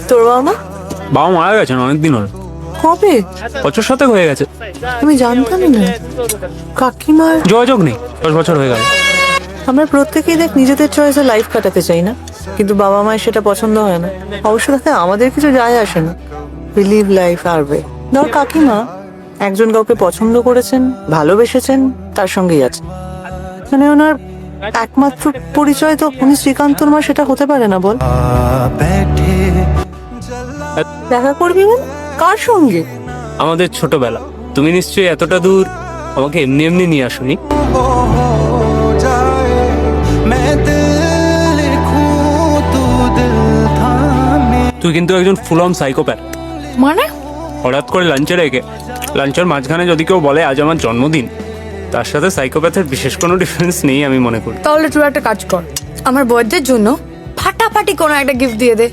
তোর বাবা মা? বাবা মারা গেছেন অনেকদিন হলো, কবে? বছর 7 হয়ে গেছে। আমি জানতামই না। কাকিমার? যোগাযোগ নেই, 10 বছর হয়ে গেল। আমরা প্রত্যেকেই দেখ নিজেদের চয়েসে লাইফ কাটাতে চাই না, কিন্তু বাবা মায়ের সেটা পছন্দ হয় না। অবশ্য তাতে আমাদের কিছু যায় আসে না। বিলিভ লাইফ আরবে। ধর কাকিমা একজন কাউকে পছন্দ করেছেন, ভালোবেসেছেন, তার সঙ্গেই আছেন। মানে ওনার একমাত্র পরিচয় তো উনি শ্রীকান্তর মা, সেটা হতে পারে না বল? দেখা করবি মানে? কার সঙ্গে? আমাদের ছোটবেলা। তুমি নিশ্চয়ই এতটা দূর আমাকে এমনি এমনি নিয়ে আসুনি। তুই কিন্তু একজন ফুল অন সাইকোপ্যাথ। মানে? হঠাৎ করে লাঞ্চের মাঝখানে যদি কেউ বলে আজ আমার জন্মদিন, তার সাথে সাইকোপ্যাথের বিশেষ কোনো ডিফারেন্স নেই আমি মনে করি। তাহলে তুই একটা কাজ কর, আমার বার্থডের জন্য ফাটাফাটি কোনো একটা গিফট দিয়ে দে।